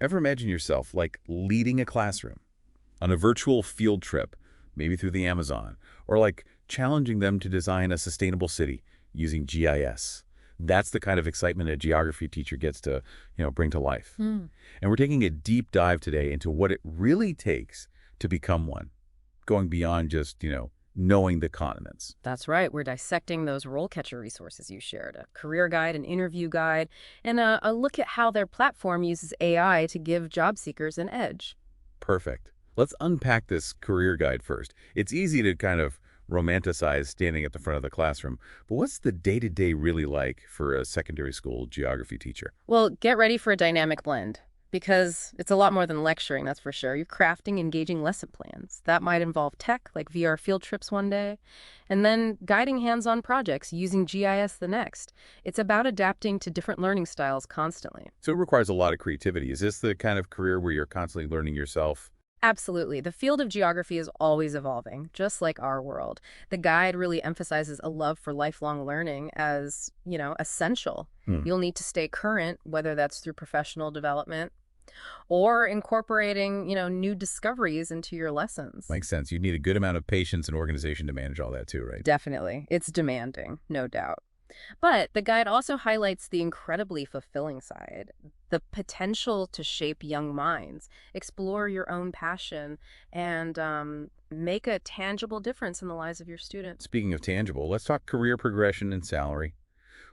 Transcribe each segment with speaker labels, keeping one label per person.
Speaker 1: Ever imagine yourself like leading a classroom on a virtual field trip, maybe through the Amazon, or like challenging them to design a sustainable city using GIS? That's the kind of excitement a geography teacher gets to, bring to life.
Speaker 2: Hmm.
Speaker 1: And we're taking a deep dive today into what it really takes to become one, going beyond just, knowing the continents.
Speaker 2: That's right. We're dissecting those RoleCatcher resources you shared, a career guide, an interview guide, and a look at how their platform uses AI to give job seekers an edge.
Speaker 1: Perfect. Let's unpack this career guide first. It's easy to kind of romanticize standing at the front of the classroom, but what's the day-to-day really like for a secondary school geography teacher?
Speaker 2: Well, get ready for a dynamic blend because it's a lot more than lecturing, that's for sure. You're crafting engaging lesson plans. That might involve tech, like VR field trips one day, and then guiding hands-on projects using GIS the next. It's about adapting to different learning styles constantly.
Speaker 1: So it requires a lot of creativity. Is this the kind of career where you're constantly learning yourself?
Speaker 2: Absolutely. The field of geography is always evolving, just like our world. The guide really emphasizes a love for lifelong learning as, essential.
Speaker 1: Hmm.
Speaker 2: You'll need to stay current, whether that's through professional development or incorporating, new discoveries into your lessons.
Speaker 1: Makes sense. You need a good amount of patience and organization to manage all that too, right?
Speaker 2: Definitely. It's demanding, no doubt. But the guide also highlights the incredibly fulfilling side, the potential to shape young minds, explore your own passion, and make a tangible difference in the lives of your students.
Speaker 1: Speaking of tangible, let's talk career progression and salary.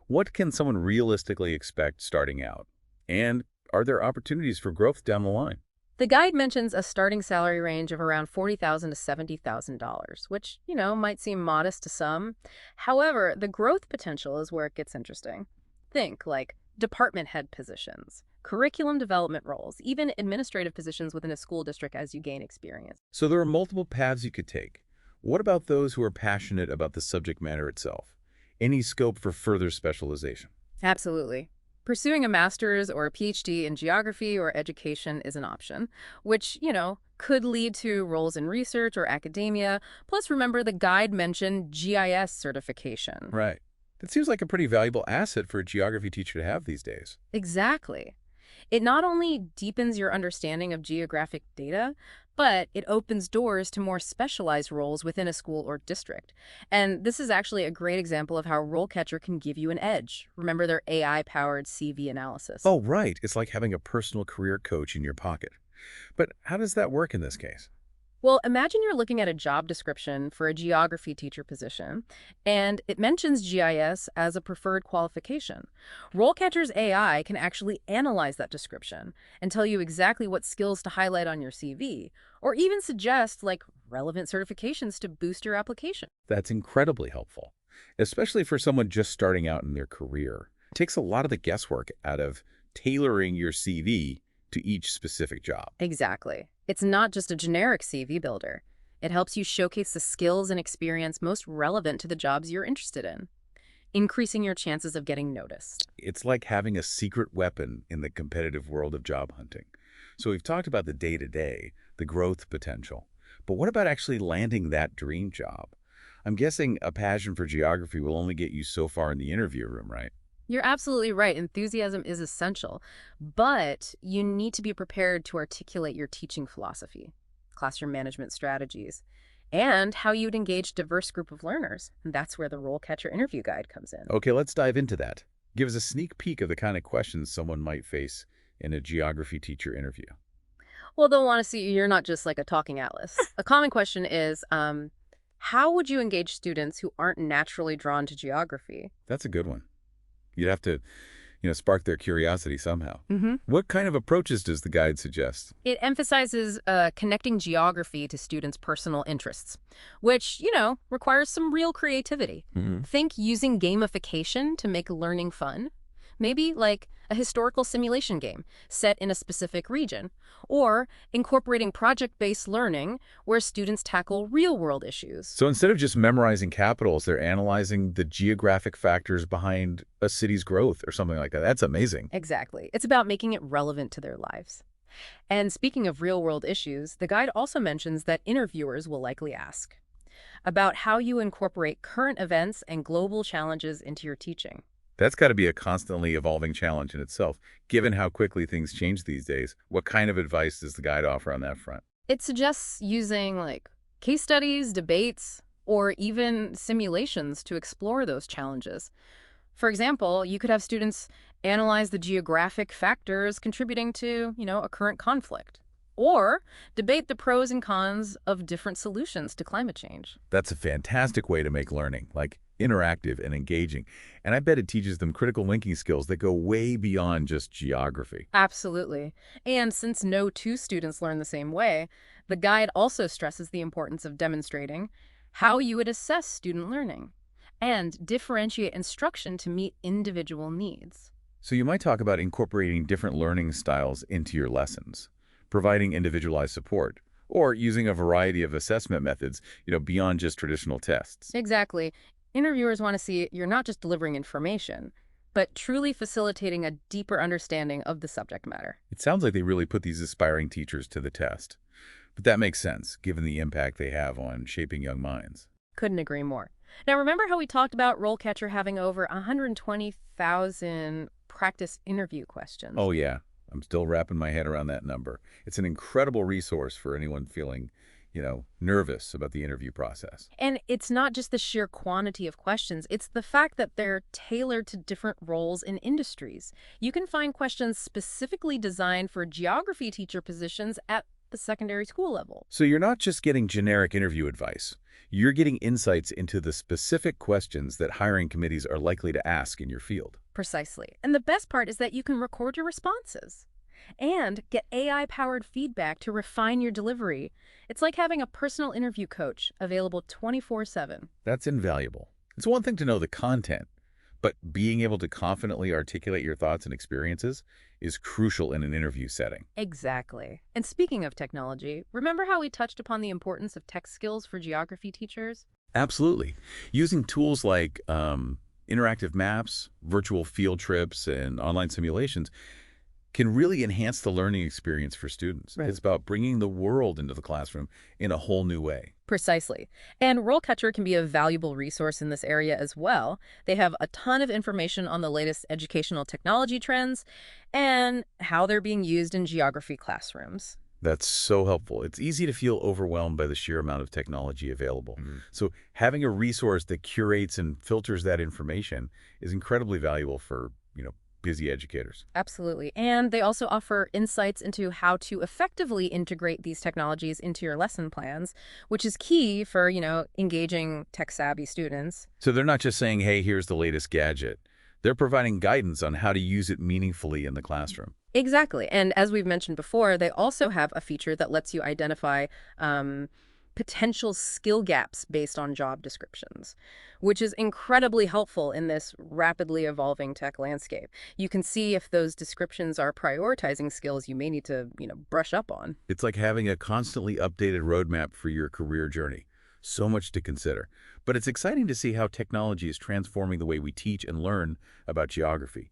Speaker 1: What can someone realistically expect starting out? And are there opportunities for growth down the line?
Speaker 2: The guide mentions a starting salary range of around $40,000 to $70,000, which, might seem modest to some. However, the growth potential is where it gets interesting. Think like department head positions, curriculum development roles, even administrative positions within a school district as you gain experience.
Speaker 1: So there are multiple paths you could take. What about those who are passionate about the subject matter itself? Any scope for further specialization?
Speaker 2: Absolutely. Pursuing a master's or a PhD in geography or education is an option, which, could lead to roles in research or academia. Plus, remember the guide mentioned GIS certification.
Speaker 1: Right. That seems like a pretty valuable asset for a geography teacher to have these days.
Speaker 2: Exactly. It not only deepens your understanding of geographic data, but it opens doors to more specialized roles within a school or district. And this is actually a great example of how RoleCatcher can give you an edge. Remember their AI-powered CV analysis.
Speaker 1: Oh, right. It's like having a personal career coach in your pocket. But how does that work in this case?
Speaker 2: Well, imagine you're looking at a job description for a geography teacher position, and it mentions GIS as a preferred qualification. RoleCatcher's AI can actually analyze that description and tell you exactly what skills to highlight on your CV, or even suggest, relevant certifications to boost your application.
Speaker 1: That's incredibly helpful, especially for someone just starting out in their career. It takes a lot of the guesswork out of tailoring your CV to each specific job.
Speaker 2: Exactly. It's not just a generic CV builder. It helps you showcase the skills and experience most relevant to the jobs you're interested in, increasing your chances of getting noticed.
Speaker 1: It's like having a secret weapon in the competitive world of job hunting. So we've talked about the day-to-day, the growth potential. But what about actually landing that dream job? I'm guessing a passion for geography will only get you so far in the interview room, right?
Speaker 2: You're absolutely right. Enthusiasm is essential, but you need to be prepared to articulate your teaching philosophy, classroom management strategies, and how you'd engage a diverse group of learners. And that's where the RoleCatcher interview guide comes in.
Speaker 1: Okay, let's dive into that. Give us a sneak peek of the kind of questions someone might face in a geography teacher interview.
Speaker 2: Well, they'll want to see you're not just like a talking atlas. A common question is, how would you engage students who aren't naturally drawn to geography?
Speaker 1: That's a good one. You'd have to, spark their curiosity somehow.
Speaker 2: Mm-hmm.
Speaker 1: What kind of approaches does the guide suggest?
Speaker 2: It emphasizes connecting geography to students' personal interests, which, requires some real creativity.
Speaker 1: Mm-hmm.
Speaker 2: Think using gamification to make learning fun. Maybe like a historical simulation game set in a specific region, or incorporating project-based learning where students tackle real-world issues.
Speaker 1: So instead of just memorizing capitals, they're analyzing the geographic factors behind a city's growth or something like that. That's amazing.
Speaker 2: Exactly. It's about making it relevant to their lives. And speaking of real-world issues, the guide also mentions that interviewers will likely ask about how you incorporate current events and global challenges into your teaching.
Speaker 1: That's got to be a constantly evolving challenge in itself, given how quickly things change these days. What kind of advice does the guide offer on that front?
Speaker 2: It suggests using like case studies, debates, or even simulations to explore those challenges. For example, you could have students analyze the geographic factors contributing to, a current conflict, or debate the pros and cons of different solutions to climate change.
Speaker 1: That's a fantastic way to make learning, like interactive and engaging. And I bet it teaches them critical linking skills that go way beyond just geography.
Speaker 2: Absolutely. And since no two students learn the same way, the guide also stresses the importance of demonstrating how you would assess student learning and differentiate instruction to meet individual needs.
Speaker 1: So you might talk about incorporating different learning styles into your lessons, providing individualized support, or using a variety of assessment methods, beyond just traditional tests.
Speaker 2: Exactly. Interviewers want to see you're not just delivering information, but truly facilitating a deeper understanding of the subject matter.
Speaker 1: It sounds like they really put these aspiring teachers to the test. But that makes sense, given the impact they have on shaping young minds.
Speaker 2: Couldn't agree more. Now, remember how we talked about RoleCatcher having over 120,000 practice interview questions?
Speaker 1: Oh, yeah. I'm still wrapping my head around that number. It's an incredible resource for anyone feeling, nervous about the interview process.
Speaker 2: And it's not just the sheer quantity of questions, it's the fact that they're tailored to different roles in industries. You can find questions specifically designed for geography teacher positions at the secondary school level.
Speaker 1: So you're not just getting generic interview advice. You're getting insights into the specific questions that hiring committees are likely to ask in your field.
Speaker 2: Precisely. And the best part is that you can record your responses and get AI-powered feedback to refine your delivery. It's like having a personal interview coach available 24/7.
Speaker 1: That's invaluable. It's one thing to know the content, but being able to confidently articulate your thoughts and experiences is crucial in an interview setting.
Speaker 2: Exactly. And speaking of technology, remember how we touched upon the importance of tech skills for geography teachers?
Speaker 1: Absolutely. Using tools like interactive maps, virtual field trips, and online simulations can really enhance the learning experience for students.
Speaker 2: Right.
Speaker 1: It's about bringing the world into the classroom in a whole new way.
Speaker 2: Precisely. And RoleCatcher can be a valuable resource in this area as well. They have a ton of information on the latest educational technology trends and how they're being used in geography classrooms.
Speaker 1: That's so helpful. It's easy to feel overwhelmed by the sheer amount of technology available. So having a resource that curates and filters that information is incredibly valuable for, busy educators.
Speaker 2: Absolutely. And they also offer insights into how to effectively integrate these technologies into your lesson plans, which is key for, engaging tech-savvy students.
Speaker 1: So they're not just saying, hey, here's the latest gadget. They're providing guidance on how to use it meaningfully in the classroom.
Speaker 2: Exactly. And as we've mentioned before, they also have a feature that lets you identify potential skill gaps based on job descriptions, which is incredibly helpful in this rapidly evolving tech landscape. You can see if those descriptions are prioritizing skills you may need to, brush up on.
Speaker 1: It's like having a constantly updated roadmap for your career journey. So much to consider. But it's exciting to see how technology is transforming the way we teach and learn about geography.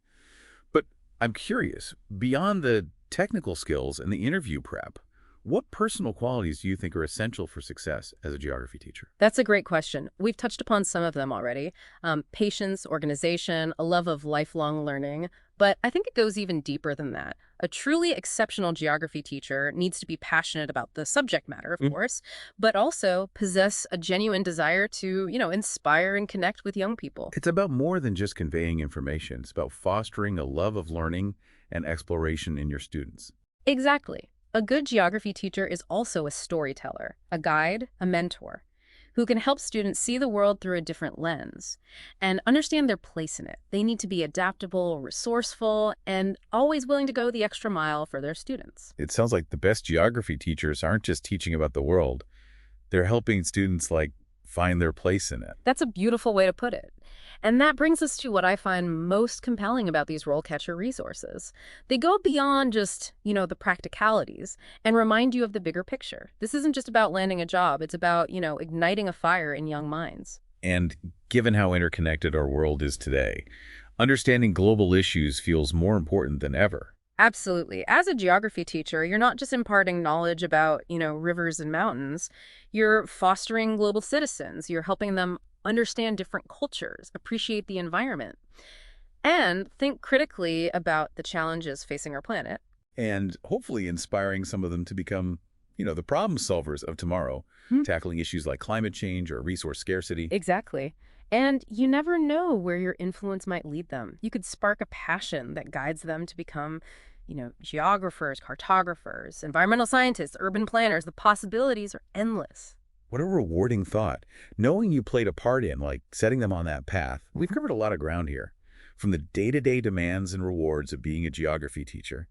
Speaker 1: But I'm curious, beyond the technical skills and the interview prep, what personal qualities do you think are essential for success as a geography teacher?
Speaker 2: That's a great question. We've touched upon some of them already. Patience, organization, a love of lifelong learning. But I think it goes even deeper than that. A truly exceptional geography teacher needs to be passionate about the subject matter, of course, but also possess a genuine desire to, inspire and connect with young people.
Speaker 1: It's about more than just conveying information. It's about fostering a love of learning and exploration in your students.
Speaker 2: Exactly. A good geography teacher is also a storyteller, a guide, a mentor, who can help students see the world through a different lens and understand their place in it. They need to be adaptable, resourceful, and always willing to go the extra mile for their students.
Speaker 1: It sounds like the best geography teachers aren't just teaching about the world. They're helping students, find their place in it.
Speaker 2: That's a beautiful way to put it. And that brings us to what I find most compelling about these RoleCatcher resources. They go beyond just, the practicalities and remind you of the bigger picture. This isn't just about landing a job. It's about, igniting a fire in young minds.
Speaker 1: And given how interconnected our world is today, understanding global issues feels more important than ever.
Speaker 2: Absolutely. As a geography teacher, you're not just imparting knowledge about, rivers and mountains. You're fostering global citizens. You're helping them understand different cultures, appreciate the environment. and think critically about the challenges facing our planet.
Speaker 1: And hopefully inspiring some of them to become, the problem solvers of tomorrow,
Speaker 2: Hmm.
Speaker 1: tackling issues like climate change or resource scarcity.
Speaker 2: Exactly. And you never know where your influence might lead them. You could spark a passion that guides them to become, geographers, cartographers, environmental scientists, urban planners. The possibilities are endless.
Speaker 1: What a rewarding thought. Knowing you played a part in, like, setting them on that path. We've covered a lot of ground here. From the day-to-day demands and rewards of being a geography teacher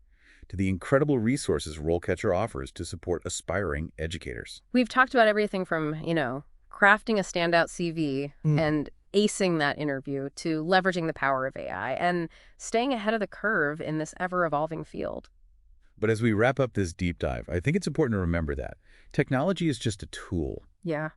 Speaker 1: to the incredible resources RoleCatcher offers to support aspiring educators.
Speaker 2: We've talked about everything from, crafting a standout CV and acing that interview to leveraging the power of AI and staying ahead of the curve in this ever-evolving field.
Speaker 1: But as we wrap up this deep dive, I think it's important to remember that technology is just a tool.
Speaker 2: Yeah.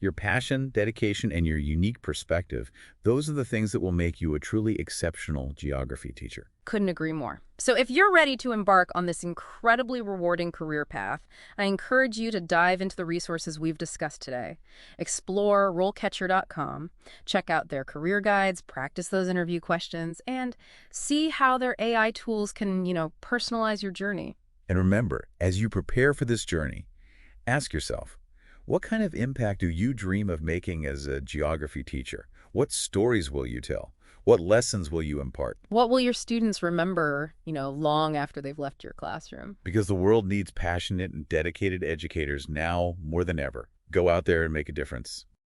Speaker 1: Your passion, dedication, and your unique perspective, those are the things that will make you a truly exceptional geography teacher.
Speaker 2: Couldn't agree more. So if you're ready to embark on this incredibly rewarding career path, I encourage you to dive into the resources we've discussed today. Explore RoleCatcher.com, check out their career guides, practice those interview questions, and see how their AI tools can, personalize your journey.
Speaker 1: And remember, as you prepare for this journey, ask yourself, what kind of impact do you dream of making as a geography teacher? What stories will you tell? What lessons will you impart?
Speaker 2: What will your students remember, long after they've left your classroom?
Speaker 1: Because the world needs passionate and dedicated educators now more than ever. Go out there and make a difference.